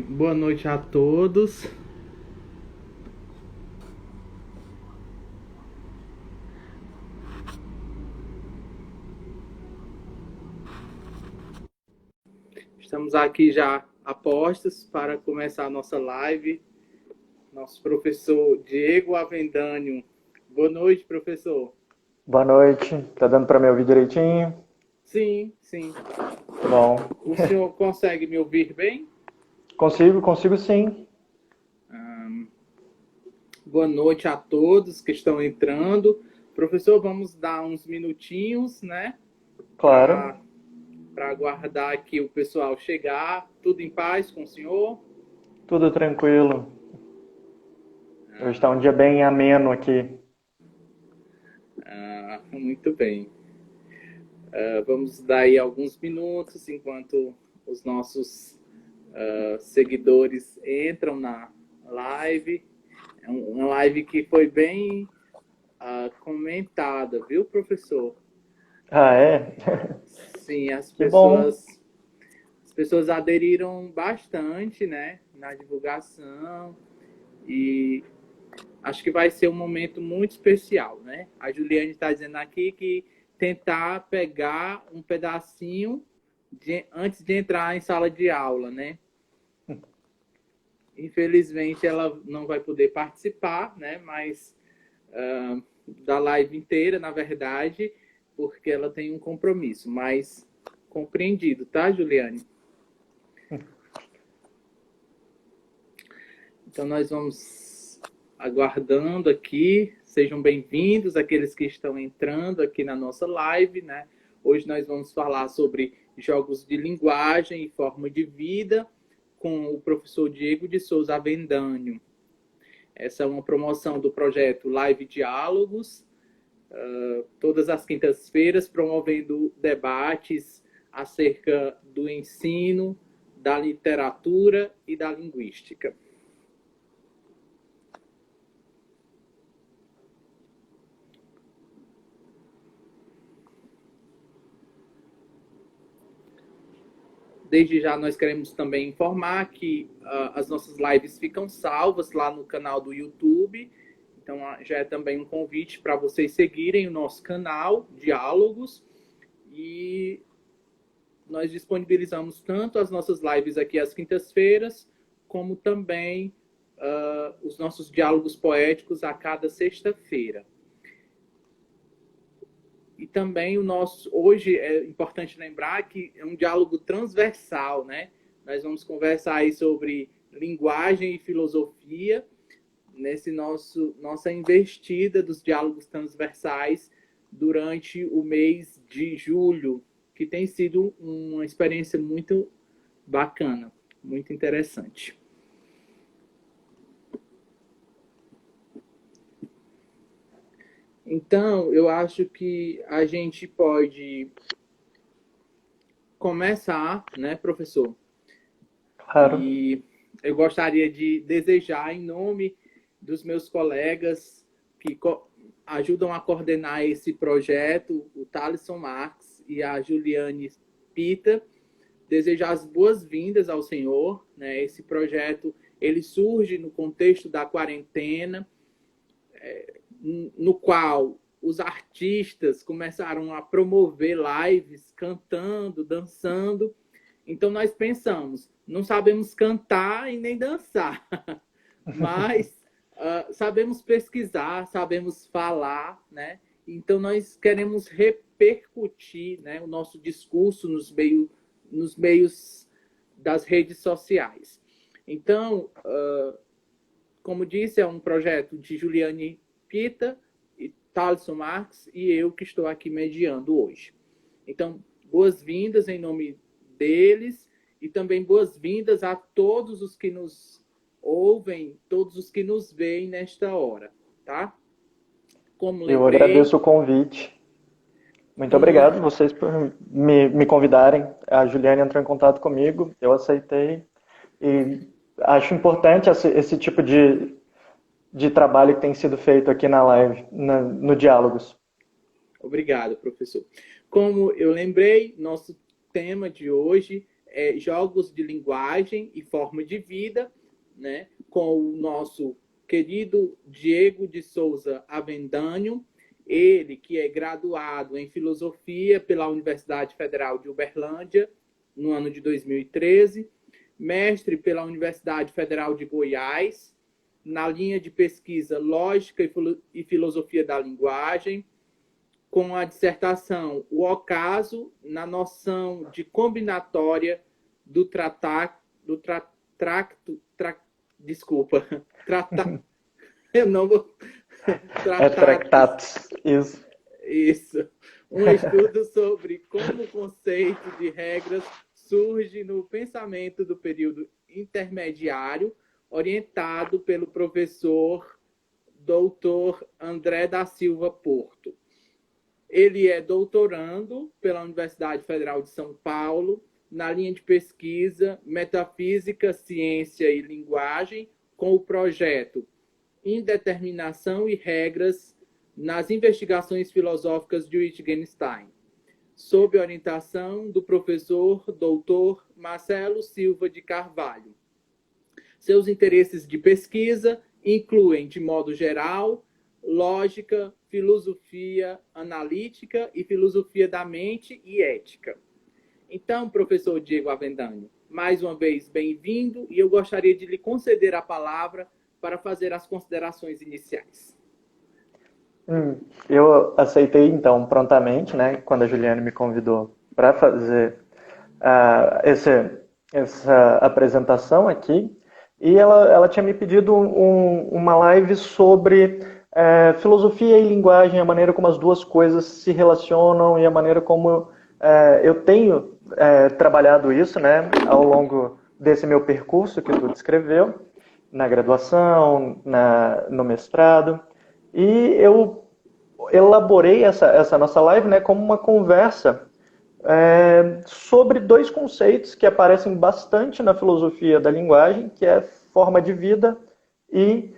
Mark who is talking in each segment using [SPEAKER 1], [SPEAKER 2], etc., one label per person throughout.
[SPEAKER 1] Boa noite a todos. Estamos aqui já a postos para começar a nossa live. Nosso professor Diego Avendânio. Boa noite, professor.
[SPEAKER 2] Boa noite. Tá dando para me ouvir direitinho?
[SPEAKER 1] Sim, sim.
[SPEAKER 2] Bom.
[SPEAKER 1] O senhor consegue me ouvir bem?
[SPEAKER 2] Consigo sim.
[SPEAKER 1] Boa noite a todos que estão entrando. Professor, vamos dar uns minutinhos, né?
[SPEAKER 2] Claro.
[SPEAKER 1] Para aguardar aqui o pessoal chegar. Tudo em paz com o senhor?
[SPEAKER 2] Tudo tranquilo. Hoje está um dia bem ameno aqui.
[SPEAKER 1] Muito bem. Vamos dar aí alguns minutos enquanto os nossos seguidores entram na live. É uma live que foi bem comentada, viu, professor?
[SPEAKER 2] Ah, é?
[SPEAKER 1] Sim,
[SPEAKER 2] Que bom.
[SPEAKER 1] as pessoas aderiram bastante, né, na divulgação e acho que vai ser um momento muito especial, né? A Juliane está dizendo aqui que tentar pegar um pedacinho antes de entrar em sala de aula, né? Infelizmente ela não vai poder participar, né? Mas da live inteira, na verdade, porque ela tem um compromisso. Mas compreendido, tá, Juliane? Então nós vamos aguardando aqui. Sejam bem-vindos aqueles que estão entrando aqui na nossa live, né? Hoje nós vamos falar sobre jogos de linguagem e forma de vida com o professor Diego de Souza Avendânio. Essa é uma promoção do projeto Live Diálogos, todas as quintas-feiras, promovendo debates acerca do ensino, da literatura e da linguística. Desde já nós queremos também informar que as nossas lives ficam salvas lá no canal do YouTube. Então já é também um convite para vocês seguirem o nosso canal Diálogos. E nós disponibilizamos tanto as nossas lives aqui às quintas-feiras, como também os nossos diálogos poéticos a cada sexta-feira. E também hoje é importante lembrar que é um diálogo transversal, né? Nós vamos conversar aí sobre linguagem e filosofia nesse nossa investida dos diálogos transversais durante o mês de julho, que tem sido uma experiência muito bacana, muito interessante. Então, eu acho que a gente pode começar, né, professor?
[SPEAKER 2] Claro.
[SPEAKER 1] E eu gostaria de desejar, em nome dos meus colegas que ajudam a coordenar esse projeto, o Thaleson Marques e a Juliane Pita, desejar as boas-vindas ao senhor. Né? Esse projeto ele surge no contexto da quarentena, no qual os artistas começaram a promover lives cantando, dançando. Então nós pensamos, não sabemos cantar e nem dançar, mas sabemos pesquisar, sabemos falar, né? Então nós queremos repercutir, né, o nosso discurso nos meios das redes sociais. Então, como disse, é um projeto de Juliane Pita, e Thaleson Marques e eu que estou aqui mediando hoje. Então, boas-vindas em nome deles e também boas-vindas a todos os que nos ouvem, todos os que nos veem nesta hora, tá? Como
[SPEAKER 2] Eu
[SPEAKER 1] lembrei,
[SPEAKER 2] agradeço o convite. Muito
[SPEAKER 1] como
[SPEAKER 2] obrigado vocês por me convidarem. A Juliane entrou em contato comigo, eu aceitei. E acho importante esse tipo de trabalho que tem sido feito aqui na live, no Diálogos.
[SPEAKER 1] Obrigado, professor. Como eu lembrei, nosso tema de hoje Jogos de Linguagem e Forma de Vida, né, com o nosso querido Diego de Souza Avendânio, ele que é graduado em Filosofia pela Universidade Federal de Uberlândia, no ano de 2013, mestre pela Universidade Federal de Goiás, na linha de pesquisa Lógica e Filosofia da Linguagem, com a dissertação O Ocaso na noção de combinatória do desculpa, eu não vou
[SPEAKER 2] Tractatus, isso.
[SPEAKER 1] Isso. Um estudo sobre como o conceito de regras surge no pensamento do período intermediário, orientado pelo professor Dr. André da Silva Porto. Ele é doutorando pela Universidade Federal de São Paulo, na linha de pesquisa Metafísica, Ciência e Linguagem, com o projeto Indeterminação e Regras nas Investigações Filosóficas de Wittgenstein, sob orientação do professor Dr. Marcelo Silva de Carvalho. Seus interesses de pesquisa incluem, de modo geral, lógica, filosofia analítica e filosofia da mente e ética. Então, professor Diego Avendânio, mais uma vez bem-vindo, e eu gostaria de lhe conceder a palavra para fazer as considerações iniciais.
[SPEAKER 2] Eu aceitei, então, prontamente, né, quando a Juliane me convidou para fazer essa apresentação aqui, e ela tinha me pedido uma live sobre filosofia e linguagem, a maneira como as duas coisas se relacionam e a maneira como eu tenho trabalhado isso, né, ao longo desse meu percurso que tu descreveu, na graduação, no mestrado, e eu elaborei essa nossa live, né, como uma conversa sobre dois conceitos que aparecem bastante na filosofia da linguagem, que é forma de vida e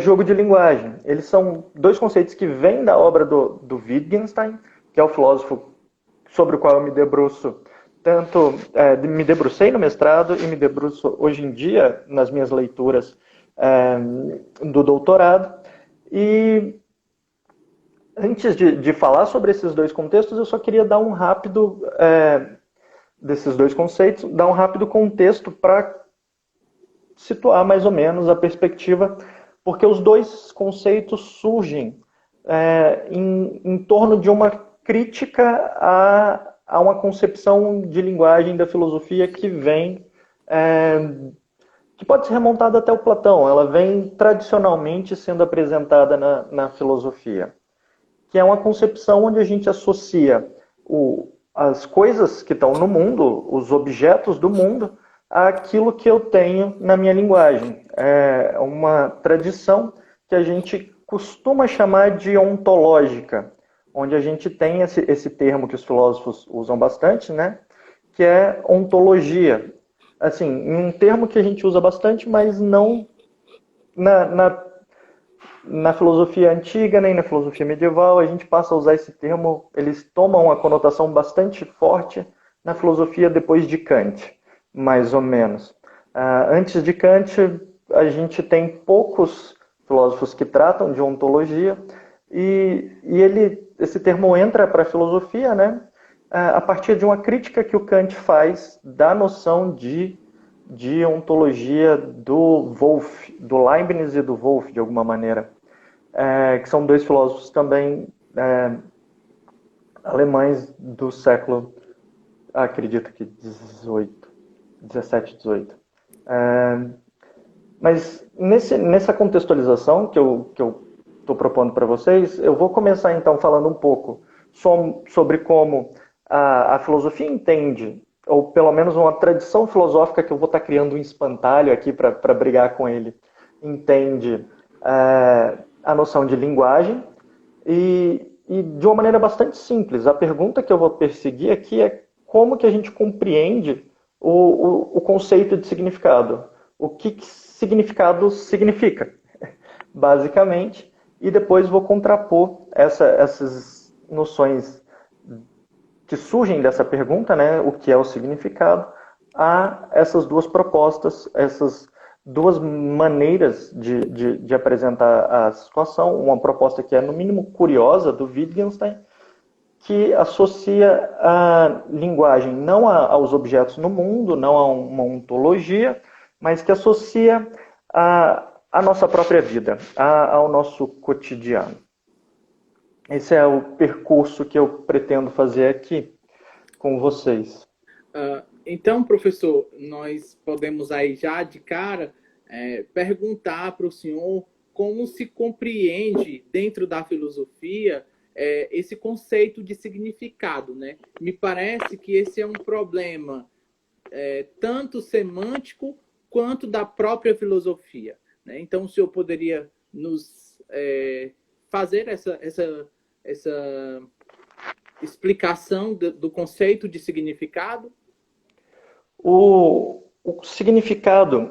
[SPEAKER 2] jogo de linguagem. Eles são dois conceitos que vêm da obra do Wittgenstein, que é o filósofo sobre o qual eu me debruço me debrucei no mestrado e me debruço hoje em dia nas minhas leituras do doutorado. E antes de falar sobre esses dois contextos, eu só queria dar um rápido, desses dois conceitos, dar um rápido contexto para situar mais ou menos a perspectiva, porque os dois conceitos surgem em torno de uma crítica a uma concepção de linguagem da filosofia que pode ser remontada até o Platão. Ela vem tradicionalmente sendo apresentada na filosofia, que é uma concepção onde a gente associa as coisas que estão no mundo, os objetos do mundo, àquilo que eu tenho na minha linguagem. É uma tradição que a gente costuma chamar de ontológica, onde a gente tem esse termo que os filósofos usam bastante, né, que é ontologia. Assim, um termo que a gente usa bastante, mas não na filosofia antiga, nem na filosofia medieval, a gente passa a usar esse termo, eles tomam uma conotação bastante forte na filosofia depois de Kant, mais ou menos. Antes de Kant, a gente tem poucos filósofos que tratam de ontologia, e esse termo entra para a filosofia, né, a partir de uma crítica que o Kant faz da noção de ontologia do Wolff, do Leibniz e do Wolff, de alguma maneira, que são dois filósofos também alemães do século, acredito que 17, 18. Mas nessa contextualização que eu estou propondo para vocês, eu vou começar então falando um pouco sobre como a filosofia entende, ou pelo menos uma tradição filosófica que eu vou estar criando um espantalho aqui para brigar com ele, entende a noção de linguagem, e de uma maneira bastante simples. A pergunta que eu vou perseguir aqui é como que a gente compreende o conceito de significado. O que significado significa, basicamente, e depois vou contrapor essas noções que surgem dessa pergunta, né, o que é o significado, a essas duas propostas, essas duas maneiras de apresentar a situação. Uma proposta que é, no mínimo, curiosa, do Wittgenstein, que associa a linguagem não aos objetos no mundo, não a uma ontologia, mas que associa a nossa própria vida, ao nosso cotidiano. Esse é o percurso que eu pretendo fazer aqui com vocês.
[SPEAKER 1] Então, professor, nós podemos aí já de cara perguntar para o senhor como se compreende dentro da filosofia esse conceito de significado, né? Me parece que esse é um problema tanto semântico quanto da própria filosofia, né? Então, o senhor poderia nos fazer essa explicação do conceito de significado?
[SPEAKER 2] O significado,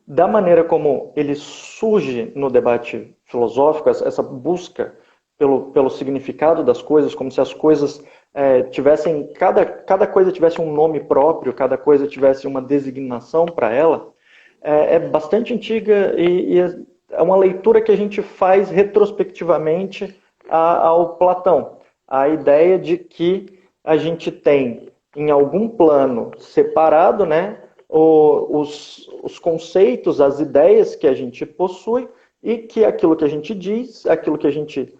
[SPEAKER 2] da maneira como ele surge no debate filosófico, essa busca pelo significado das coisas, como se as coisas tivessem, cada coisa tivesse um nome próprio, cada coisa tivesse uma designação para ela, é bastante antiga e é uma leitura que a gente faz retrospectivamente ao Platão. A ideia de que a gente tem, em algum plano separado, né, os conceitos, as ideias que a gente possui, e que aquilo que a gente diz, aquilo que a gente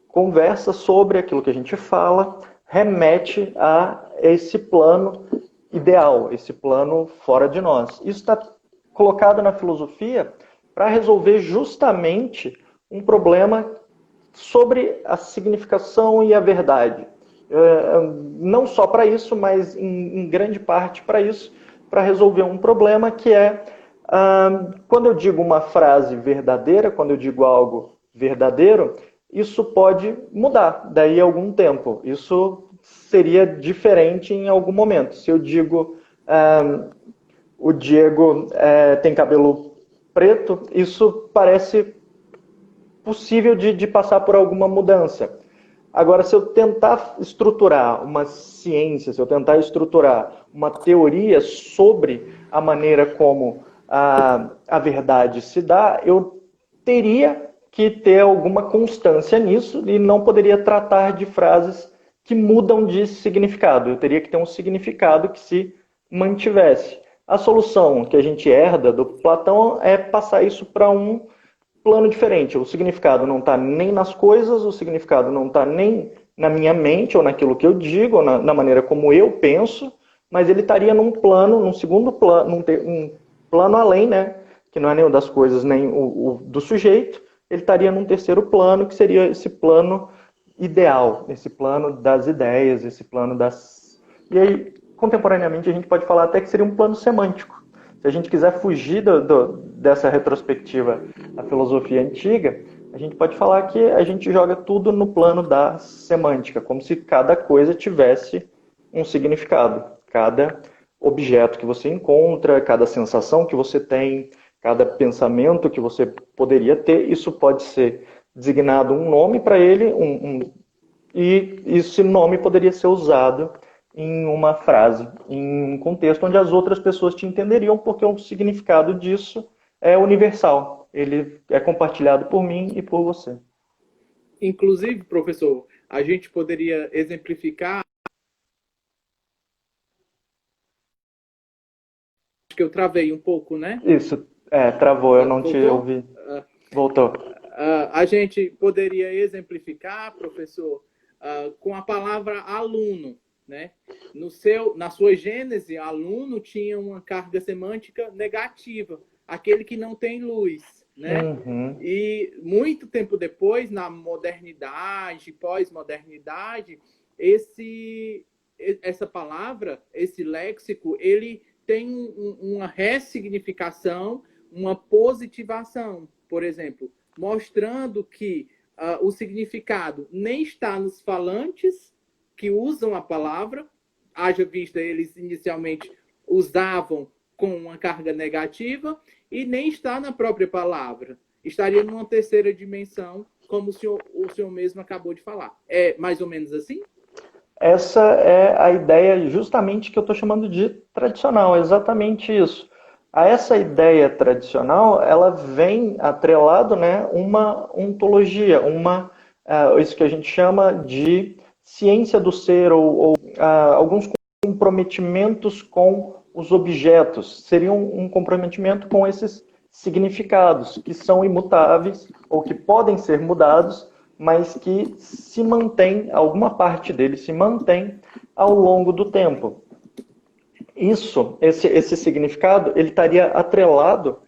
[SPEAKER 2] conversa sobre, aquilo que a gente fala, remete a esse plano ideal, esse plano fora de nós. Isso está colocado na filosofia para resolver justamente um problema sobre a significação e a verdade. Não só para isso, mas em grande parte para isso, para resolver um problema que é, quando eu digo uma frase verdadeira, quando eu digo algo verdadeiro, isso pode mudar daí a algum tempo. Isso seria diferente em algum momento. Se eu digo, o Diego tem cabelo preto, isso parece possível de passar por alguma mudança. Agora, se eu tentar estruturar uma ciência, se eu tentar estruturar uma teoria sobre a maneira como a verdade se dá, eu teria que ter alguma constância nisso e não poderia tratar de frases que mudam de significado. Eu teria que ter um significado que se mantivesse. A solução que a gente herda do Platão é passar isso para um plano diferente. O significado não está nem nas coisas, o significado não está nem na minha mente, ou naquilo que eu digo, ou na maneira como eu penso, mas ele estaria num plano, num segundo plano, um plano além, né? Que não é nem o das coisas, nem o do sujeito. Ele estaria num terceiro plano, que seria esse plano ideal, esse plano das ideias, esse plano das... E aí, contemporaneamente, a gente pode falar até que seria um plano semântico. Se a gente quiser fugir dessa retrospectiva da filosofia antiga, a gente pode falar que a gente joga tudo no plano da semântica, como se cada coisa tivesse um significado. Cada objeto que você encontra, cada sensação que você tem, cada pensamento que você poderia ter, isso pode ser designado um nome para ele, e esse nome poderia ser usado em uma frase, em um contexto onde as outras pessoas te entenderiam, porque o significado disso é universal. Ele é compartilhado por mim e por você.
[SPEAKER 1] Inclusive, professor, a gente poderia exemplificar. Acho que eu travei um pouco, né?
[SPEAKER 2] Isso, travou, eu não
[SPEAKER 1] Voltou?
[SPEAKER 2] te ouvi. Voltou.
[SPEAKER 1] A gente poderia exemplificar, professor, com a palavra aluno, né? Na sua gênese, aluno tinha uma carga semântica negativa, aquele que não tem luz, né?
[SPEAKER 2] Uhum.
[SPEAKER 1] E muito tempo depois, na modernidade, pós-modernidade, essa palavra, esse léxico, ele tem uma ressignificação, uma positivação, por exemplo, mostrando que o significado nem está nos falantes que usam a palavra, haja vista eles inicialmente usavam com uma carga negativa, e nem está na própria palavra. Estaria numa terceira dimensão, como o senhor mesmo acabou de falar. É mais ou menos assim?
[SPEAKER 2] essa é a ideia justamente que eu estou chamando de tradicional, exatamente isso. A essa ideia tradicional, ela vem atrelado, né, uma ontologia, isso que a gente chama de ciência do ser ou alguns comprometimentos com os objetos. Seria um comprometimento com esses significados que são imutáveis ou que podem ser mudados, mas que se mantém, alguma parte dele se mantém ao longo do tempo. Esse significado, ele estaria atrelado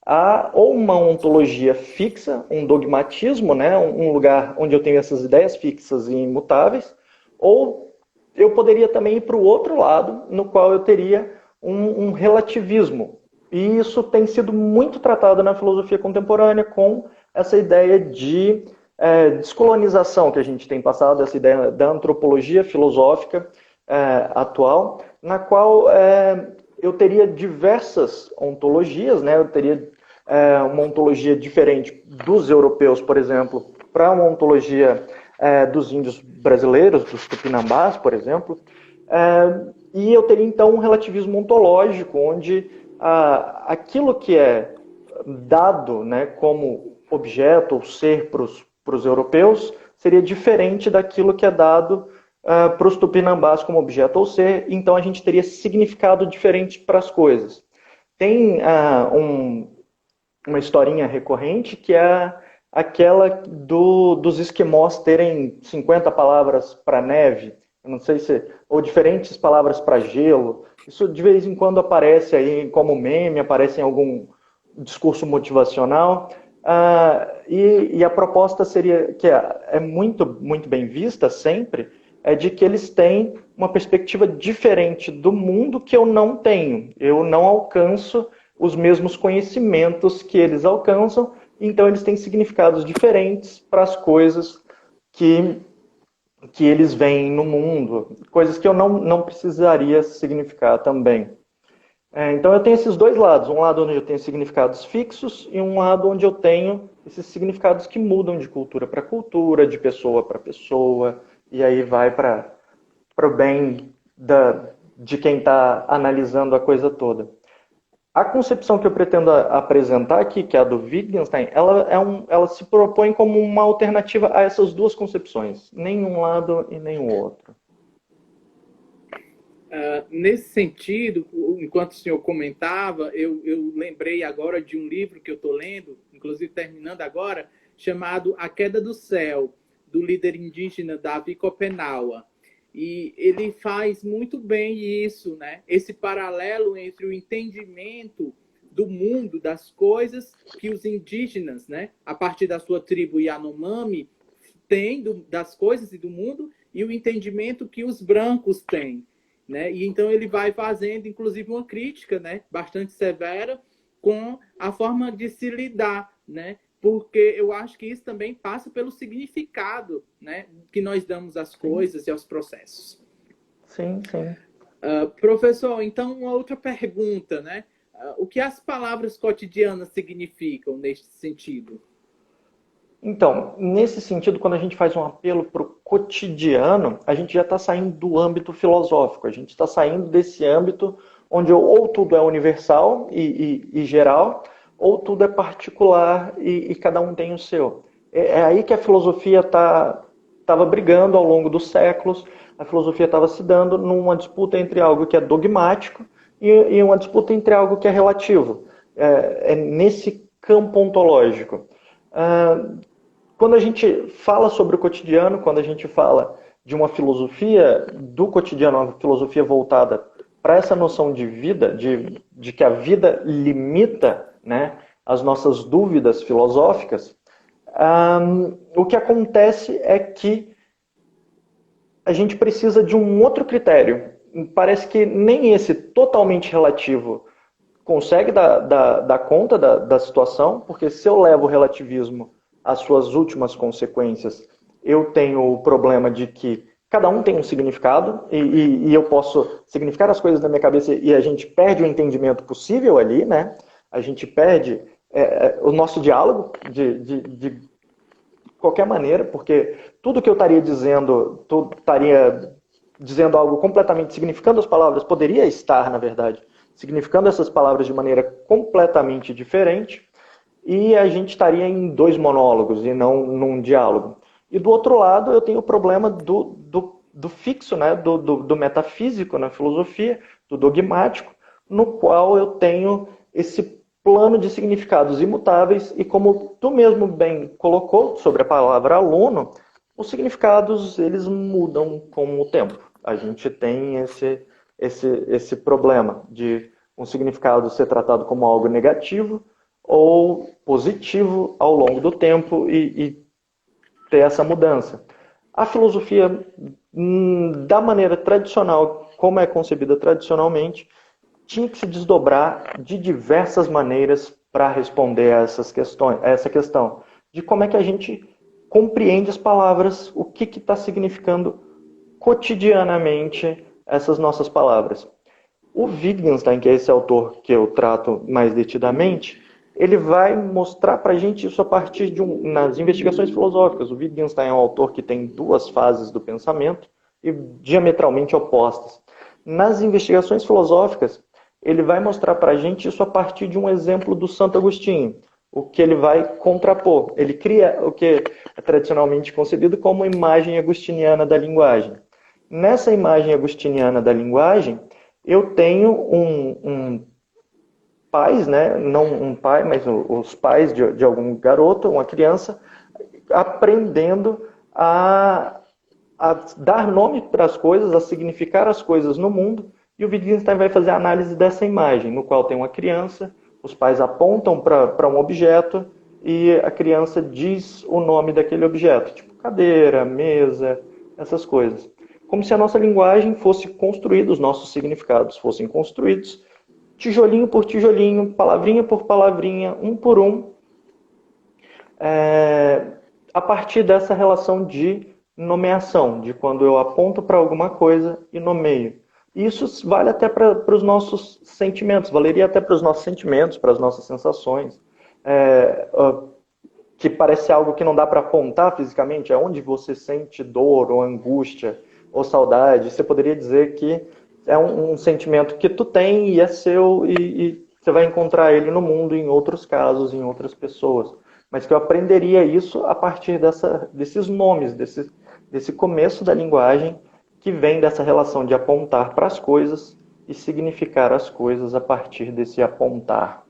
[SPEAKER 2] a ou uma ontologia fixa, um dogmatismo, né, um lugar onde eu tenho essas ideias fixas e imutáveis, ou eu poderia também ir para o outro lado, no qual eu teria um relativismo. E isso tem sido muito tratado na filosofia contemporânea com essa ideia de descolonização que a gente tem passado, essa ideia da antropologia filosófica atual, na qual eu teria diversas ontologias, né? Eu teria uma ontologia diferente dos europeus, por exemplo, para uma ontologia dos índios brasileiros, dos tupinambás, por exemplo, e eu teria então um relativismo ontológico, onde aquilo que é dado, né, como objeto ou ser para os europeus seria diferente daquilo que é dado para os tupinambás como objeto ou ser, então a gente teria significado diferente para as coisas. Tem uma historinha recorrente que é aquela dos esquimós terem 50 palavras para neve, eu não sei se, ou diferentes palavras para gelo. Isso de vez em quando aparece aí como meme, aparece em algum discurso motivacional. E a proposta seria, que é muito, muito bem vista sempre, é de que eles têm uma perspectiva diferente do mundo que eu não tenho. Eu não alcanço os mesmos conhecimentos que eles alcançam, então eles têm significados diferentes para as coisas que eles veem no mundo, coisas que eu não precisaria significar também. Então eu tenho esses dois lados, um lado onde eu tenho significados fixos e um lado onde eu tenho esses significados que mudam de cultura para cultura, de pessoa para pessoa, e aí vai para o bem de quem está analisando a coisa toda. A concepção que eu pretendo apresentar aqui, que é a do Wittgenstein, ela se propõe como uma alternativa a essas duas concepções, nem um lado e nem o outro.
[SPEAKER 1] Nesse sentido, enquanto o senhor comentava, eu lembrei agora de um livro que eu estou lendo, inclusive terminando agora, chamado A Queda do Céu, do líder indígena Davi Copenaua. E ele faz muito bem isso, né? Esse paralelo entre o entendimento do mundo, das coisas que os indígenas, né, a partir da sua tribo Yanomami, têm das coisas e do mundo, e o entendimento que os brancos têm. Né? E então ele vai fazendo, inclusive, uma crítica, né, bastante severa com a forma de se lidar, né? Porque eu acho que isso também passa pelo significado, né, que nós damos às coisas e aos processos.
[SPEAKER 2] Sim, sim.
[SPEAKER 1] Professor, então uma outra pergunta, né? O que as palavras cotidianas significam neste sentido?
[SPEAKER 2] Então, nesse sentido, quando a gente faz um apelo para o cotidiano, a gente já está saindo do âmbito filosófico, a gente está saindo desse âmbito onde ou tudo é universal e geral, ou tudo é particular e cada um tem o seu. É aí que a filosofia estava brigando ao longo dos séculos, a filosofia estava se dando numa disputa entre algo que é dogmático e uma disputa entre algo que é relativo. É nesse campo ontológico. Quando a gente fala sobre o cotidiano, quando a gente fala de uma filosofia do cotidiano, uma filosofia voltada para essa noção de vida, de que a vida limita, né, as nossas dúvidas filosóficas, o que acontece é que a gente precisa de um outro critério. Parece que nem esse totalmente relativo consegue dar conta da situação, porque se eu levo o relativismo às suas últimas consequências, eu tenho o problema de que cada um tem um significado e eu posso significar as coisas na minha cabeça e a gente perde o entendimento possível ali, né? A gente perde o nosso diálogo de qualquer maneira, porque tudo que eu estaria dizendo estaria dizendo algo completamente, significando as palavras, poderia estar, na verdade, significando essas palavras de maneira completamente diferente, e a gente estaria em dois monólogos e não num diálogo. E do outro lado, eu tenho o problema do fixo, né? do metafísico na filosofia, do dogmático, no qual eu tenho esse plano de significados imutáveis, e como tu mesmo bem colocou sobre a palavra aluno, os significados eles mudam com o tempo. A gente tem esse problema de um significado ser tratado como algo negativo ou positivo ao longo do tempo e ter essa mudança. A filosofia, da maneira tradicional, como é concebida tradicionalmente, tinha que se desdobrar de diversas maneiras para responder a essa questão de como é que a gente compreende as palavras, o que está significando cotidianamente essas nossas palavras. O Wittgenstein, que é esse autor que eu trato mais detidamente, ele vai mostrar para a gente isso a partir nas investigações filosóficas. O Wittgenstein é um autor que tem duas fases do pensamento e diametralmente opostas. Nas investigações filosóficas, ele vai mostrar para a gente isso a partir de um exemplo do Santo Agostinho, o que ele vai contrapor. Ele cria o que é tradicionalmente concebido como imagem agostiniana da linguagem. Nessa imagem agostiniana da linguagem, eu tenho pais, né? Não um pai, mas os pais de algum garoto, uma criança, aprendendo a dar nome para as coisas, a significar as coisas no mundo, e o Wittgenstein vai fazer a análise dessa imagem, no qual tem uma criança, os pais apontam para um objeto e a criança diz o nome daquele objeto, tipo cadeira, mesa, essas coisas. Como se a nossa linguagem fosse construída, os nossos significados fossem construídos, tijolinho por tijolinho, palavrinha por palavrinha, um por um, a partir dessa relação de nomeação, de quando eu aponto para alguma coisa e nomeio. Isso vale até para os nossos sentimentos, valeria até para os nossos sentimentos, para as nossas sensações, que parece algo que não dá para apontar fisicamente, é onde você sente dor ou angústia ou saudade. Você poderia dizer que é um sentimento que tu tem e é seu, e você vai encontrar ele no mundo, em outros casos, em outras pessoas. Mas que eu aprenderia isso a partir desses nomes, desse começo da linguagem, que vem dessa relação de apontar para as coisas e significar as coisas a partir desse apontar.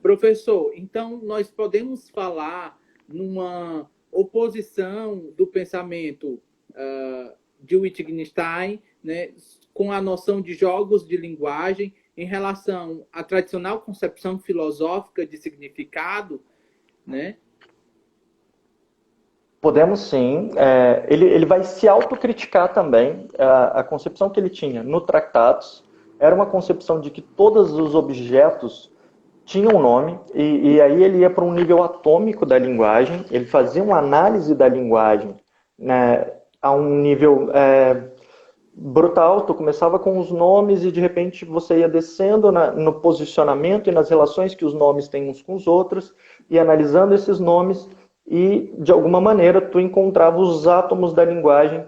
[SPEAKER 1] Professor, então nós podemos falar numa oposição do pensamento de Wittgenstein, né, com a noção de jogos de linguagem em relação à tradicional concepção filosófica de significado, né?
[SPEAKER 2] Podemos sim. Ele vai se autocriticar também. A concepção que ele tinha no Tractatus era uma concepção de que todos os objetos tinham um nome, e aí ele ia para um nível atômico da linguagem, ele fazia uma análise da linguagem, né, a um nível brutal. Tu começava com os nomes e de repente você ia descendo no posicionamento e nas relações que os nomes têm uns com os outros, e analisando esses nomes, e de alguma maneira tu encontrava os átomos da linguagem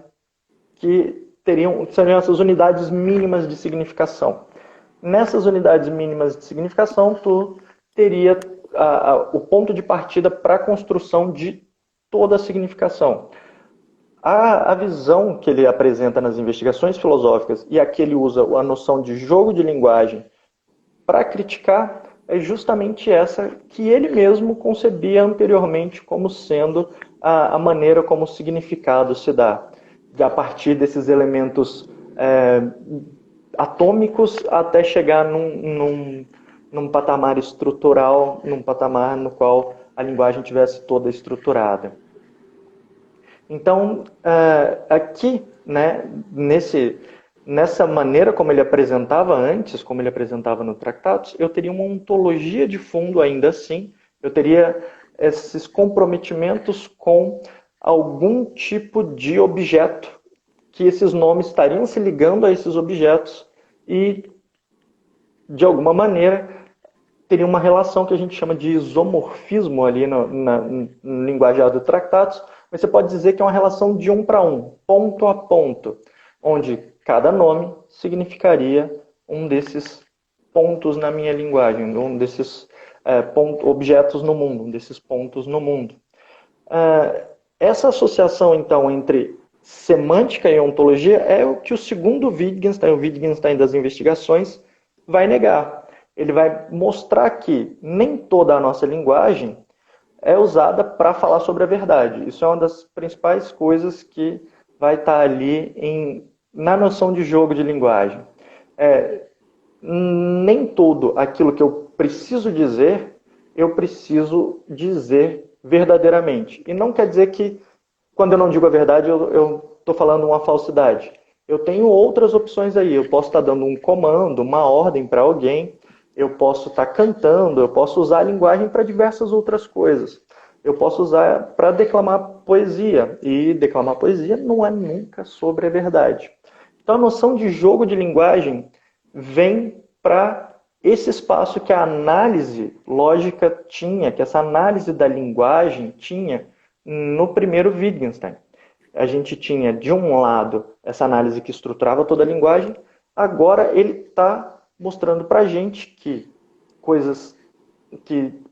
[SPEAKER 2] que seriam essas unidades mínimas de significação. Nessas unidades mínimas de significação, tu teria o ponto de partida para a construção de toda a significação. A visão que ele apresenta nas investigações filosóficas, e aqui ele usa a noção de jogo de linguagem para criticar, é justamente essa que ele mesmo concebia anteriormente como sendo a maneira como o significado se dá, a partir desses elementos atômicos até chegar num patamar estrutural, num patamar no qual a linguagem tivesse toda estruturada. Então, aqui, né, nessa maneira como ele apresentava antes, como ele apresentava no Tractatus, eu teria uma ontologia de fundo ainda assim, eu teria esses comprometimentos com algum tipo de objeto, que esses nomes estariam se ligando a esses objetos e, de alguma maneira, teria uma relação que a gente chama de isomorfismo ali no linguajar do Tractatus, mas você pode dizer que é uma relação de um para um, ponto a ponto, onde cada nome significaria um desses pontos na minha linguagem, um desses objetos no mundo, um desses pontos no mundo. Essa associação, então, entre semântica e ontologia é o que o segundo Wittgenstein, o Wittgenstein das investigações, vai negar. Ele vai mostrar que nem toda a nossa linguagem é usada para falar sobre a verdade. Isso é uma das principais coisas que vai estar ali na noção de jogo de linguagem. Nem tudo aquilo que eu preciso dizer verdadeiramente. E não quer dizer que, quando eu não digo a verdade, eu estou falando uma falsidade. Eu tenho outras opções aí. Eu posso estar dando um comando, uma ordem para alguém, eu posso estar cantando, eu posso usar a linguagem para diversas outras coisas. Eu posso usar para declamar poesia. E declamar poesia não é nunca sobre a verdade. Então a noção de jogo de linguagem vem para esse espaço que a análise lógica tinha, que essa análise da linguagem tinha no primeiro Wittgenstein. A gente tinha, de um lado, essa análise que estruturava toda a linguagem, agora ele está mostrando para a gente que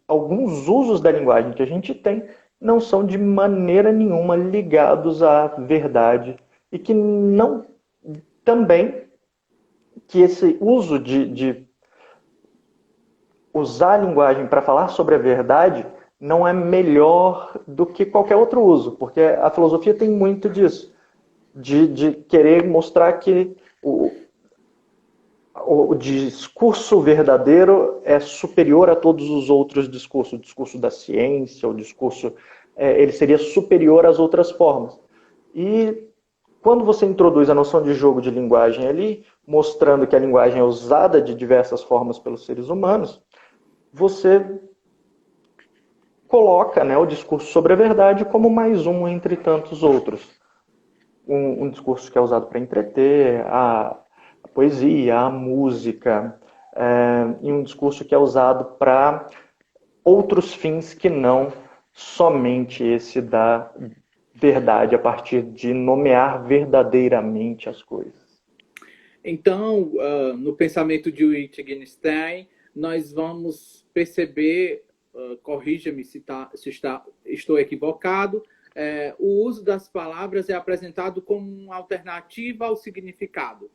[SPEAKER 2] alguns usos da linguagem que a gente tem não são de maneira nenhuma ligados à verdade e que não também que esse uso de usar a linguagem para falar sobre a verdade não é melhor do que qualquer outro uso, porque a filosofia tem muito disso, de querer mostrar que o discurso verdadeiro é superior a todos os outros discursos. O discurso da ciência, o discurso ele seria superior às outras formas. E quando você introduz a noção de jogo de linguagem ali, mostrando que a linguagem é usada de diversas formas pelos seres humanos, você coloca, né, o discurso sobre a verdade como mais um entre tantos outros. Um discurso que é usado para entreter, a poesia, a música, e um discurso que é usado para outros fins que não somente esse da verdade, a partir de nomear verdadeiramente as coisas.
[SPEAKER 1] Então, no pensamento de Wittgenstein, nós vamos perceber, corrija-me se estou equivocado, o uso das palavras é apresentado como uma alternativa ao significado.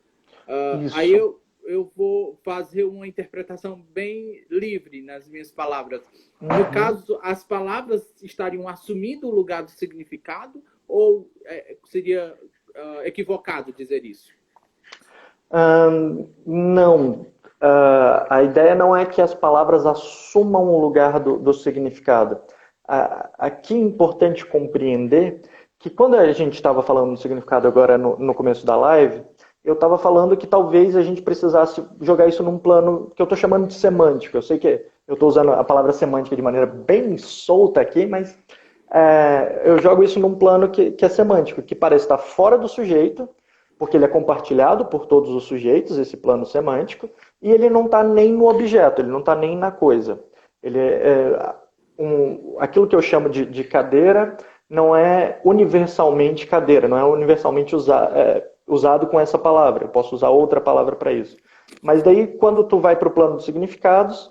[SPEAKER 1] Aí eu vou fazer uma interpretação bem livre nas minhas palavras. No caso, as palavras estariam assumindo o lugar do significado ou seria equivocado dizer isso?
[SPEAKER 2] Não. A ideia não é que as palavras assumam o lugar do significado. Aqui é importante compreender que quando a gente estava falando do significado agora no começo da live, eu estava falando que talvez a gente precisasse jogar isso num plano que eu estou chamando de semântico. Eu sei que eu estou usando a palavra semântica de maneira bem solta aqui, mas eu jogo isso num plano que é semântico, que parece estar fora do sujeito, porque ele é compartilhado por todos os sujeitos, esse plano semântico, e ele não está nem no objeto, ele não está nem na coisa. Ele aquilo que eu chamo de cadeira não é universalmente cadeira, não é universalmente usado com essa palavra. Eu posso usar outra palavra para isso. Mas daí, quando tu vai para o plano dos significados,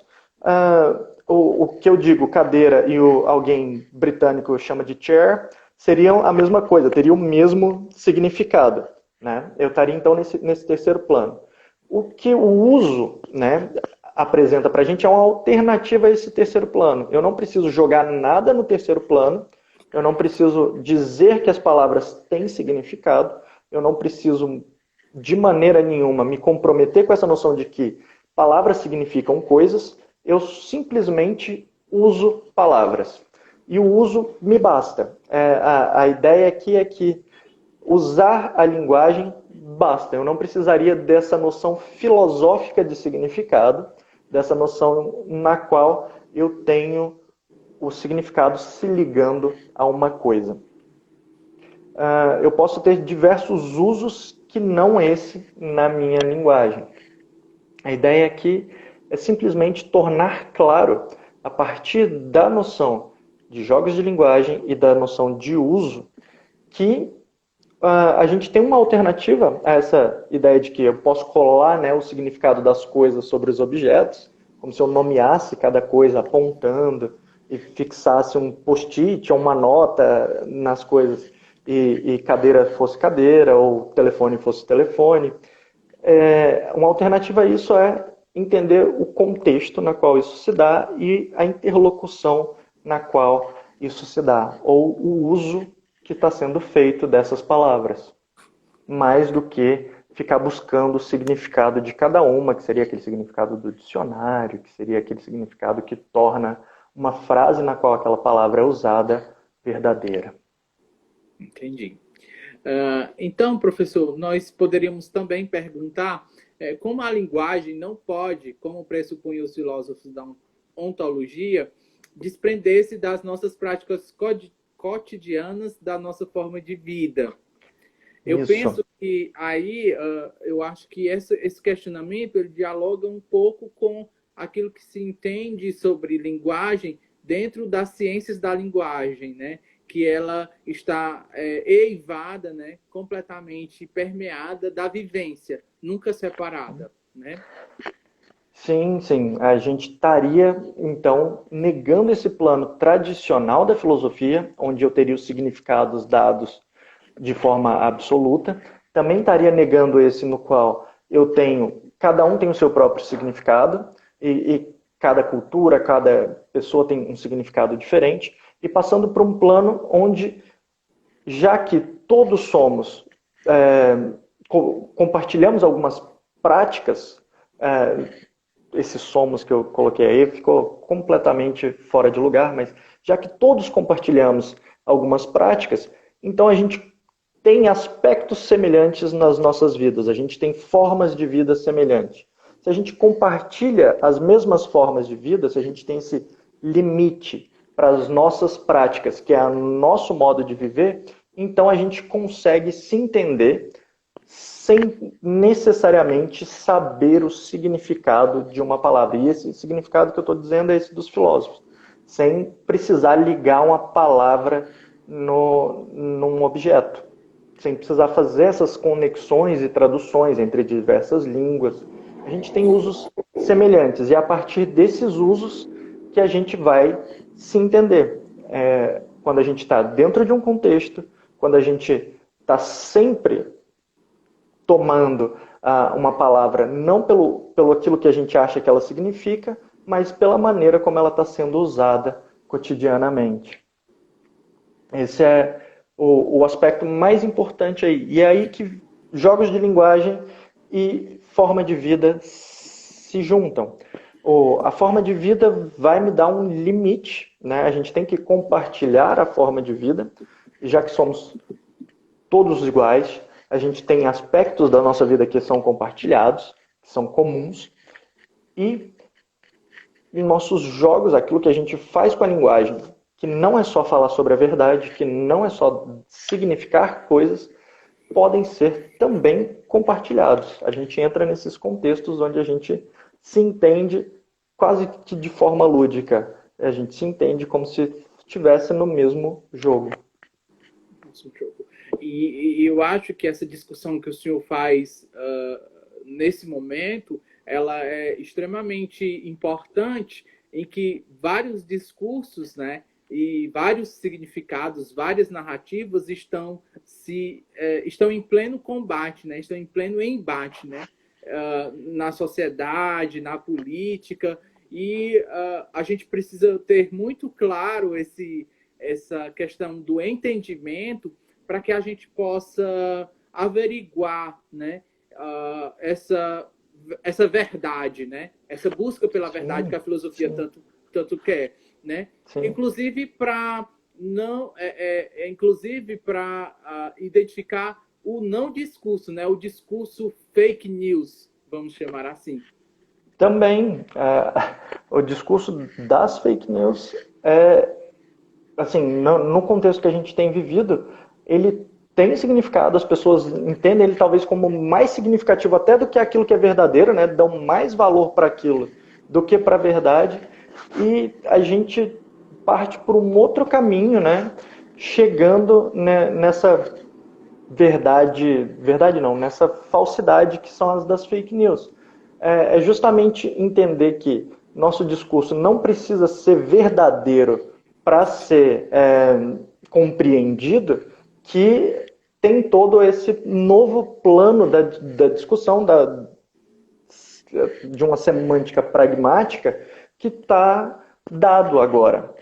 [SPEAKER 2] o que eu digo cadeira e alguém britânico chama de chair, seriam a mesma coisa, teriam o mesmo significado. Né? Eu estaria, então, nesse terceiro plano. O que o uso, né, apresenta para a gente é uma alternativa a esse terceiro plano. Eu não preciso jogar nada no terceiro plano, eu não preciso dizer que as palavras têm significado, eu não preciso, de maneira nenhuma, me comprometer com essa noção de que palavras significam coisas, eu simplesmente uso palavras. E o uso me basta. A ideia aqui é que usar a linguagem basta. Eu não precisaria dessa noção filosófica de significado, dessa noção na qual eu tenho o significado se ligando a uma coisa. Eu posso ter diversos usos que não esse na minha linguagem. A ideia aqui é simplesmente tornar claro, a partir da noção de jogos de linguagem e da noção de uso, que a gente tem uma alternativa a essa ideia de que eu posso colar, né, o significado das coisas sobre os objetos, como se eu nomeasse cada coisa apontando e fixasse um post-it ou uma nota nas coisas, e cadeira fosse cadeira ou telefone fosse telefone. Uma alternativa a isso é entender o contexto na qual isso se dá e a interlocução na qual isso se dá, ou o uso que está sendo feito dessas palavras, mais do que ficar buscando o significado de cada uma, que seria aquele significado do dicionário, que seria aquele significado que torna uma frase na qual aquela palavra é usada verdadeira.
[SPEAKER 1] Entendi. Então, professor, nós poderíamos também perguntar como a linguagem não pode, como pressupunham os filósofos da ontologia, desprender-se das nossas práticas cotidianas, da nossa forma de vida. Eu penso que aí, eu acho que esse questionamento ele dialoga um pouco com aquilo que se entende sobre linguagem dentro das ciências da linguagem, né? Que ela está eivada, né? Completamente permeada da vivência, nunca separada, né?
[SPEAKER 2] Sim, sim. A gente estaria, então, negando esse plano tradicional da filosofia, onde eu teria os significados dados de forma absoluta. Também estaria negando esse no qual cada um tem o seu próprio significado, e cada cultura, cada pessoa tem um significado diferente, e passando para um plano onde, já que todos somos, compartilhamos algumas práticas, esses somos que eu coloquei aí ficou completamente fora de lugar, mas já que todos compartilhamos algumas práticas, então a gente tem aspectos semelhantes nas nossas vidas, a gente tem formas de vida semelhantes. Se a gente compartilha as mesmas formas de vida, se a gente tem esse limite para as nossas práticas, que é o nosso modo de viver, então a gente consegue se entender sem necessariamente saber o significado de uma palavra. E esse significado que eu estou dizendo é esse dos filósofos, sem precisar ligar uma palavra num objeto, sem precisar fazer essas conexões e traduções entre diversas línguas. A gente tem usos semelhantes, e é a partir desses usos que a gente vai se entender. Quando a gente está dentro de um contexto, quando a gente está sempre tomando uma palavra não pelo aquilo que a gente acha que ela significa, mas pela maneira como ela está sendo usada cotidianamente. Esse é o aspecto mais importante aí. E é aí que jogos de linguagem e forma de vida se juntam. A forma de vida vai me dar um limite, né? A gente tem que compartilhar a forma de vida, já que somos todos iguais. A gente tem aspectos da nossa vida que são compartilhados, que são comuns. E em nossos jogos, aquilo que a gente faz com a linguagem, que não é só falar sobre a verdade, que não é só significar coisas, podem ser também compartilhados. A gente entra nesses contextos onde a gente se entende quase que de forma lúdica. A gente se entende como se estivesse no mesmo jogo.
[SPEAKER 1] E eu acho que essa discussão que o senhor faz nesse momento, ela é extremamente importante, em que vários discursos, né, e vários significados, várias narrativas estão em pleno combate, né, estão em pleno embate, né, na sociedade, na política, e a gente precisa ter muito claro essa questão do entendimento, para que a gente possa averiguar, né, essa verdade, né, essa busca pela verdade que a filosofia tanto quer, né, inclusive para identificar o não discurso, né, o discurso fake news, vamos chamar assim.
[SPEAKER 2] Também o discurso das fake news assim, no contexto que a gente tem vivido, ele tem significado, as pessoas entendem ele talvez como mais significativo até do que aquilo que é verdadeiro, né? Dão mais valor para aquilo do que para a verdade. E a gente parte por um outro caminho, né? Chegando, né, nessa verdade não, nessa falsidade que são as das fake news. É justamente entender que nosso discurso não precisa ser verdadeiro para ser compreendido, que tem todo esse novo plano da discussão de uma semântica pragmática que está dado agora,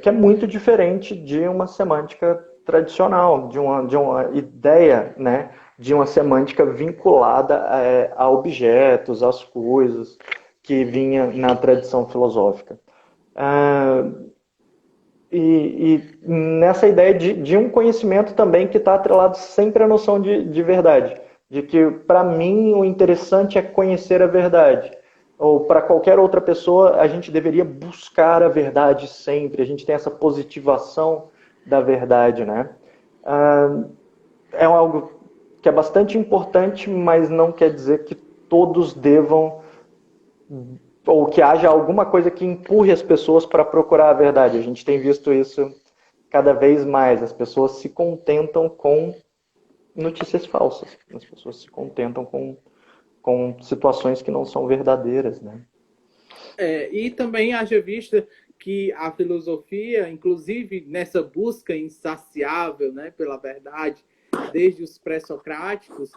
[SPEAKER 2] que é muito diferente de uma semântica tradicional, de uma ideia, né, de uma semântica vinculada a objetos, às coisas, que vinha na tradição filosófica. E nessa ideia de um conhecimento também que está atrelado sempre à noção de verdade, de que, para mim, o interessante é conhecer a verdade. Ou para qualquer outra pessoa, a gente deveria buscar a verdade sempre, a gente tem essa positivação da verdade, né? É algo que é bastante importante, mas não quer dizer que todos devam, ou que haja alguma coisa que empurre as pessoas para procurar a verdade. A gente tem visto isso cada vez mais. As pessoas se contentam com notícias falsas. As pessoas se contentam com situações que não são verdadeiras, né?
[SPEAKER 1] E também haja vista que a filosofia, inclusive nessa busca insaciável, né, pela verdade, desde os pré-socráticos,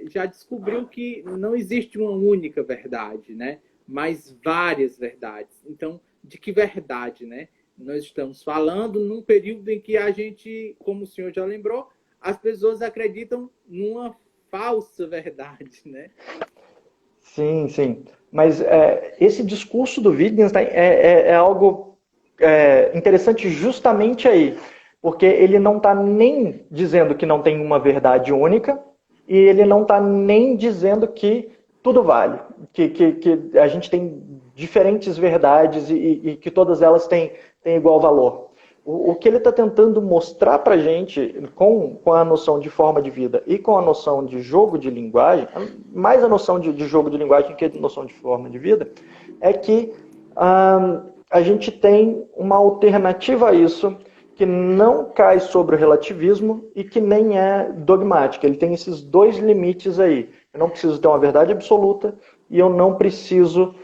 [SPEAKER 1] já descobriu que não existe uma única verdade, né, mas várias verdades. Então, de que verdade, né? Nós estamos falando num período em que a gente, como o senhor já lembrou, as pessoas acreditam numa falsa verdade, né?
[SPEAKER 2] Sim, sim. Mas esse discurso do Wittgenstein é algo interessante justamente aí, porque ele não está nem dizendo que não tem uma verdade única, e ele não está nem dizendo que tudo vale, que a gente tem diferentes verdades e que todas elas têm igual valor. O que ele está tentando mostrar para a gente, com a noção de forma de vida e com a noção de jogo de linguagem, mais a noção de jogo de linguagem que a noção de forma de vida, é que a gente tem uma alternativa a isso que não cai sobre o relativismo e que nem é dogmática. Ele tem esses dois limites aí. Eu não preciso ter uma verdade absoluta e eu não preciso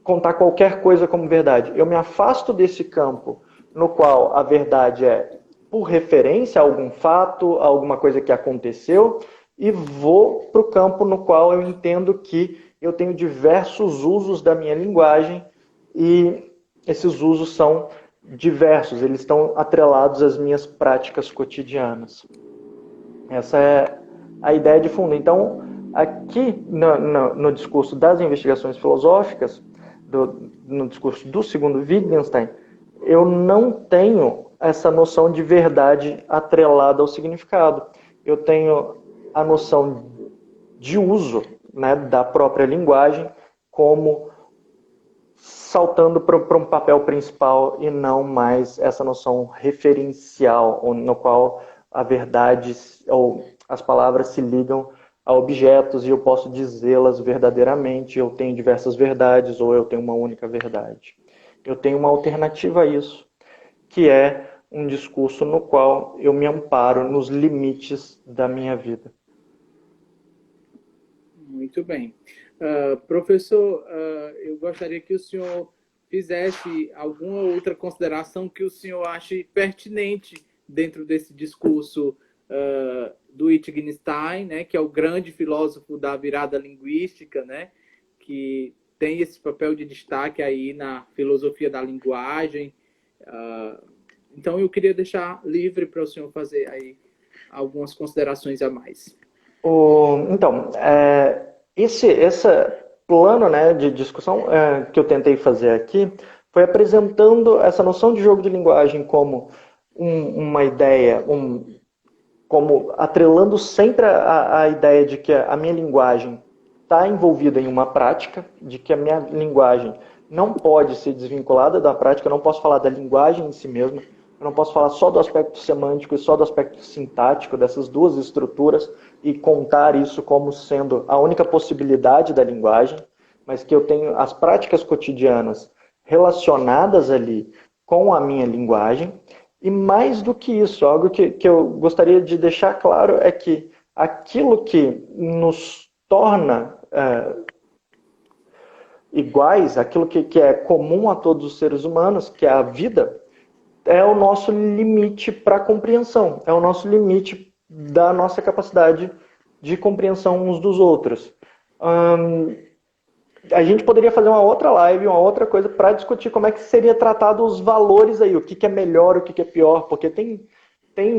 [SPEAKER 2] contar qualquer coisa como verdade. Eu me afasto desse campo no qual a verdade é por referência a algum fato, a alguma coisa que aconteceu, e vou para o campo no qual eu entendo que eu tenho diversos usos da minha linguagem e esses usos são diversos, eles estão atrelados às minhas práticas cotidianas. Essa é a ideia de fundo. Então, aqui no discurso das investigações filosóficas, no discurso do segundo Wittgenstein, eu não tenho essa noção de verdade atrelada ao significado. Eu tenho a noção de uso, né, da própria linguagem como saltando para um papel principal e não mais essa noção referencial, no qual a verdade ou as palavras se ligam a objetos e eu posso dizê-las verdadeiramente. Eu tenho diversas verdades ou eu tenho uma única verdade. Eu tenho uma alternativa a isso, que é um discurso no qual eu me amparo nos limites da minha vida.
[SPEAKER 1] Muito bem. Professor, eu gostaria que o senhor fizesse alguma outra consideração que o senhor ache pertinente dentro desse discurso do Wittgenstein, né, que é o grande filósofo da virada linguística, né, que tem esse papel de destaque aí na filosofia da linguagem. Então, eu queria deixar livre para o senhor fazer aí algumas considerações a mais.
[SPEAKER 2] Então, esse plano, né, de discussão que eu tentei fazer aqui foi apresentando essa noção de jogo de linguagem como uma ideia, como atrelando sempre a ideia de que a minha linguagem está envolvida em uma prática, de que a minha linguagem não pode ser desvinculada da prática. Eu não posso falar da linguagem em si mesma, eu não posso falar só do aspecto semântico e só do aspecto sintático dessas duas estruturas e contar isso como sendo a única possibilidade da linguagem, mas que eu tenho as práticas cotidianas relacionadas ali com a minha linguagem. E mais do que isso, algo que eu gostaria de deixar claro é que aquilo que nos torna iguais, aquilo que é comum a todos os seres humanos, que é a vida, é o nosso limite para a compreensão, é o nosso limite da nossa capacidade de compreensão uns dos outros. A gente poderia fazer uma outra live, uma outra coisa para discutir como é que seria tratado os valores aí, o que é melhor, o que é pior, porque tem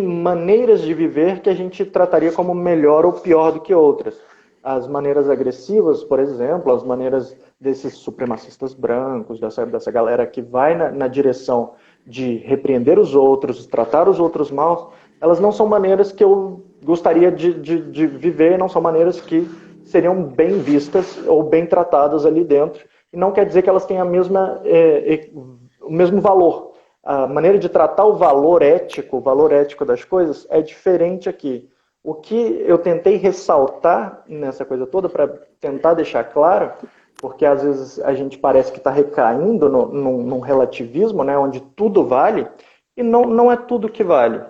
[SPEAKER 2] maneiras de viver que a gente trataria como melhor ou pior do que outras. As maneiras agressivas, por exemplo, as maneiras desses supremacistas brancos, dessa galera que vai na direção de repreender os outros, tratar os outros mal, elas não são maneiras que eu gostaria de viver, não são maneiras que seriam bem vistas ou bem tratadas ali dentro. E não quer dizer que elas tenham o mesmo valor. A maneira de tratar o valor ético das coisas é diferente aqui. O que eu tentei ressaltar nessa coisa toda, para tentar deixar claro, porque às vezes a gente parece que está recaindo num relativismo, né, onde tudo vale, e não é tudo que vale.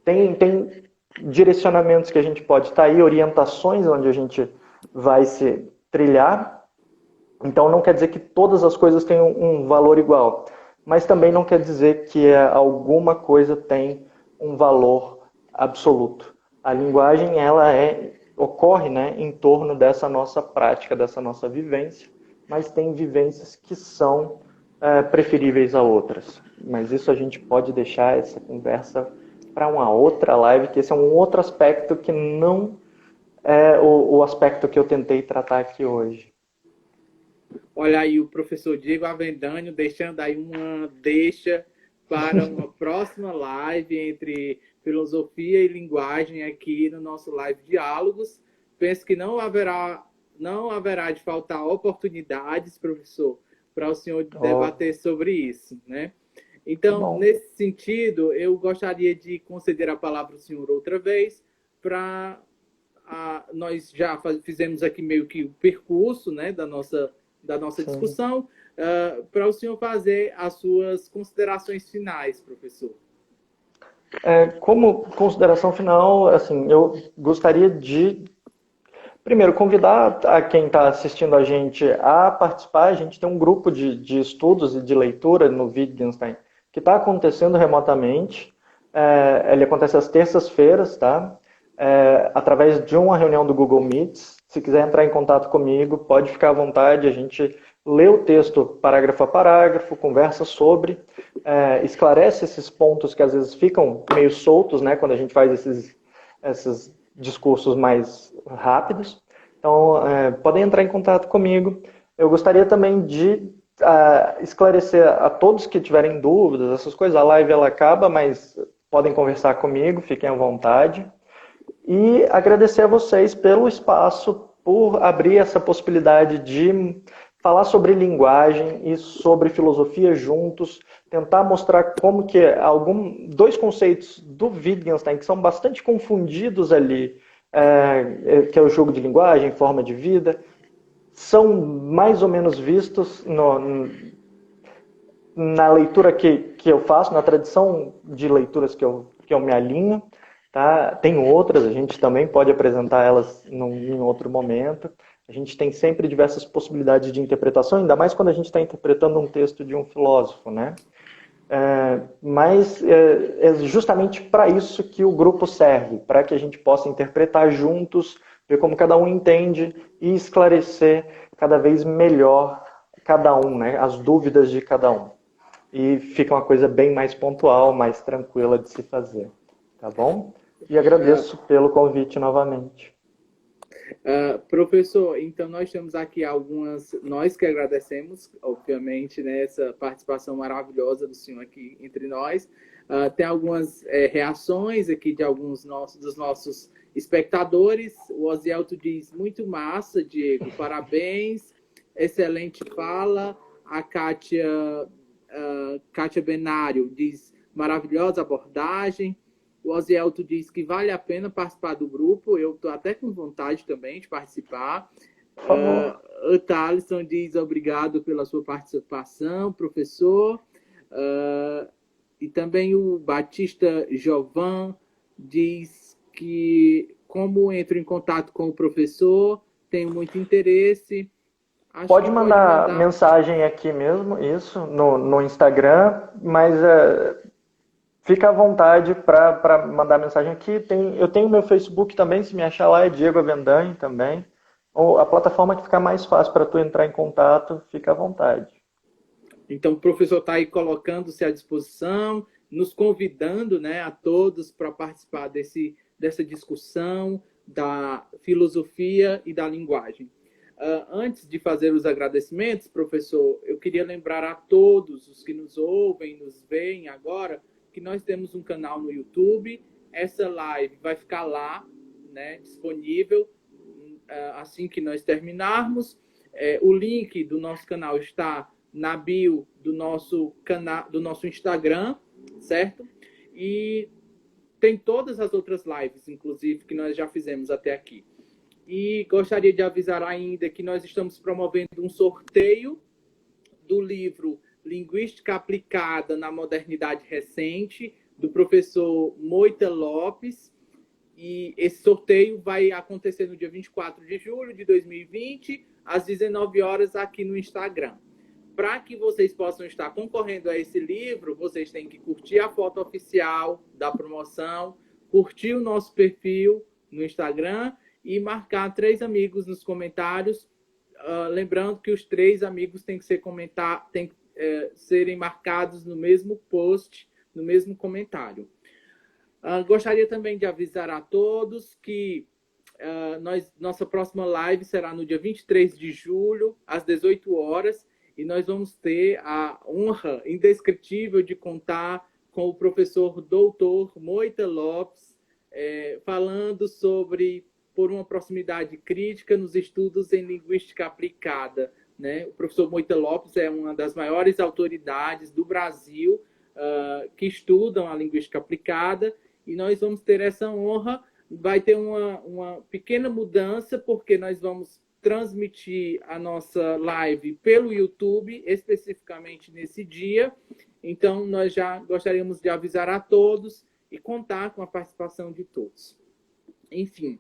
[SPEAKER 2] Tem direcionamentos que a gente pode estar aí, orientações onde a gente vai se trilhar. Então não quer dizer que todas as coisas tenham um valor igual, mas também não quer dizer que alguma coisa tem um valor absoluto. A linguagem ela ocorre, né, em torno dessa nossa prática, dessa nossa vivência, mas tem vivências que são preferíveis a outras. Mas isso a gente pode deixar essa conversa para uma outra live, que esse é um outro aspecto que não é o aspecto que eu tentei tratar aqui hoje.
[SPEAKER 1] Olha aí o professor Diego Avendânio deixando aí uma deixa para uma próxima live entre filosofia e linguagem aqui no nosso Live Diálogos. Penso que não haverá de faltar oportunidades, professor, para o senhor debater sobre isso, né? Então, nesse sentido, eu gostaria de conceder a palavra ao senhor outra vez para nós já fizemos aqui meio que o percurso, né, da nossa discussão, para o senhor fazer as suas considerações finais, professor.
[SPEAKER 2] Como consideração final, assim, eu gostaria de, primeiro, convidar a quem está assistindo a gente a participar. A gente tem um grupo de estudos e de leitura no Wittgenstein que está acontecendo remotamente. Ele acontece às terças-feiras, tá? Através de uma reunião do Google Meets. Se quiser entrar em contato comigo, pode ficar à vontade. A gente lê o texto parágrafo a parágrafo, conversa sobre, esclarece esses pontos que às vezes ficam meio soltos, né, quando a gente faz esses discursos mais rápidos. Então, podem entrar em contato comigo. Eu gostaria também de esclarecer a todos que tiverem dúvidas, essas coisas. A live ela acaba, mas podem conversar comigo, fiquem à vontade. E agradecer a vocês pelo espaço, por abrir essa possibilidade de falar sobre linguagem e sobre filosofia juntos, tentar mostrar como que dois conceitos do Wittgenstein que são bastante confundidos ali, que é o jogo de linguagem, forma de vida, são mais ou menos vistos na leitura que eu faço, na tradição de leituras que eu me alinho. Tá? Tem outras, a gente também pode apresentar elas em outro momento. A gente tem sempre diversas possibilidades de interpretação, ainda mais quando a gente está interpretando um texto de um filósofo, né? Mas é justamente para isso que o grupo serve, para que a gente possa interpretar juntos, ver como cada um entende e esclarecer cada vez melhor cada um, né? As dúvidas de cada um. E fica uma coisa bem mais pontual, mais tranquila de se fazer. Tá bom? E agradeço pelo convite novamente.
[SPEAKER 1] Professor, então nós temos aqui nós que agradecemos, obviamente, né, essa participação maravilhosa do senhor aqui entre nós. Tem algumas reações aqui de alguns dos nossos espectadores. O Osielto diz, muito massa, Diego, parabéns, excelente fala. A Kátia Benário diz, maravilhosa abordagem. O Osielto diz que vale a pena participar do grupo. Eu estou até com vontade também de participar.
[SPEAKER 2] Por favor.
[SPEAKER 1] O Thalisson diz obrigado pela sua participação, professor. E também o Batista Jovan diz que, como entro em contato com o professor, tenho muito interesse. Acho
[SPEAKER 2] Pode
[SPEAKER 1] que
[SPEAKER 2] mandar mensagem aqui mesmo, isso, no Instagram, mas fica à vontade para mandar mensagem aqui. Eu tenho meu Facebook também, se me achar lá é Diego Avendanhe também. Ou a plataforma que ficar mais fácil para tu entrar em contato, fica à vontade.
[SPEAKER 1] Então, o professor está aí colocando-se à disposição, nos convidando, né, a todos para participar dessa discussão da filosofia e da linguagem. Antes de fazer os agradecimentos, professor, eu queria lembrar a todos os que nos ouvem, nos veem agora, que nós temos um canal no YouTube. Essa live vai ficar lá, né, disponível assim que nós terminarmos. O link do nosso canal está na bio do nosso canal, do nosso Instagram, certo? E tem todas as outras lives, inclusive, que nós já fizemos até aqui. E gostaria de avisar ainda que nós estamos promovendo um sorteio do livro Linguística Aplicada na Modernidade Recente, do professor Moita Lopes. E esse sorteio vai acontecer no dia 24 de julho de 2020, às 19 horas, aqui no Instagram. Para que vocês possam estar concorrendo a esse livro, vocês têm que curtir a foto oficial da promoção, curtir o nosso perfil no Instagram e marcar 3 amigos nos comentários. Lembrando que os 3 amigos têm que serem marcados no mesmo post, no mesmo comentário. Gostaria também de avisar a todos que nossa próxima live será no dia 23 de julho, às 18 horas, e nós vamos ter a honra indescritível de contar com o professor doutor Moita Lopes, falando sobre por uma proximidade crítica nos estudos em linguística aplicada. Né? O professor Moita Lopes é uma das maiores autoridades do Brasil que estudam a linguística aplicada, e nós vamos ter essa honra. Vai ter uma pequena mudança, porque nós vamos transmitir a nossa live pelo YouTube, especificamente nesse dia. Então, nós já gostaríamos de avisar a todos e contar com a participação de todos. Enfim,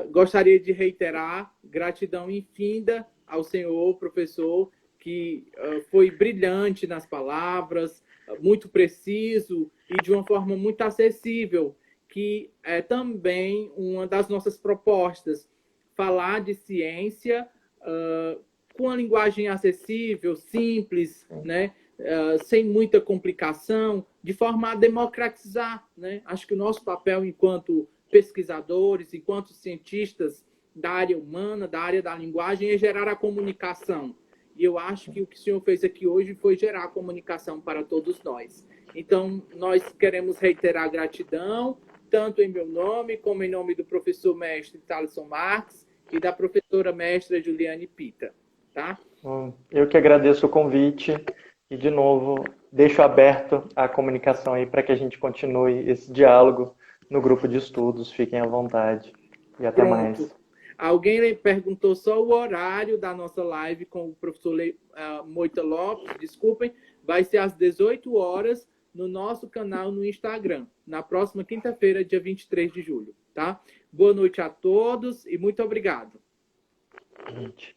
[SPEAKER 1] gostaria de reiterar gratidão infinda ao senhor professor, que foi brilhante nas palavras, muito preciso e de uma forma muito acessível, que é também uma das nossas propostas, falar de ciência com a linguagem acessível, simples, né? Sem muita complicação, de forma a democratizar. Né? Acho que o nosso papel enquanto pesquisadores, enquanto cientistas da área humana, da área da linguagem, é gerar a comunicação. E eu acho que o que o senhor fez aqui hoje foi gerar a comunicação para todos nós. Então, nós queremos reiterar a gratidão, tanto em meu nome, como em nome do professor mestre Thalisson Marx e da professora mestra Juliane Pita. Tá?
[SPEAKER 2] Eu que agradeço o convite e, de novo, deixo aberto a comunicação aí para que a gente continue esse diálogo no grupo de estudos. Fiquem à vontade. E até mais.
[SPEAKER 1] Alguém perguntou só o horário da nossa live com o professor Moita Lopes, desculpem, vai ser às 18 horas no nosso canal no Instagram, na próxima quinta-feira, dia 23 de julho, tá? Boa noite a todos e muito obrigado.
[SPEAKER 2] Gente.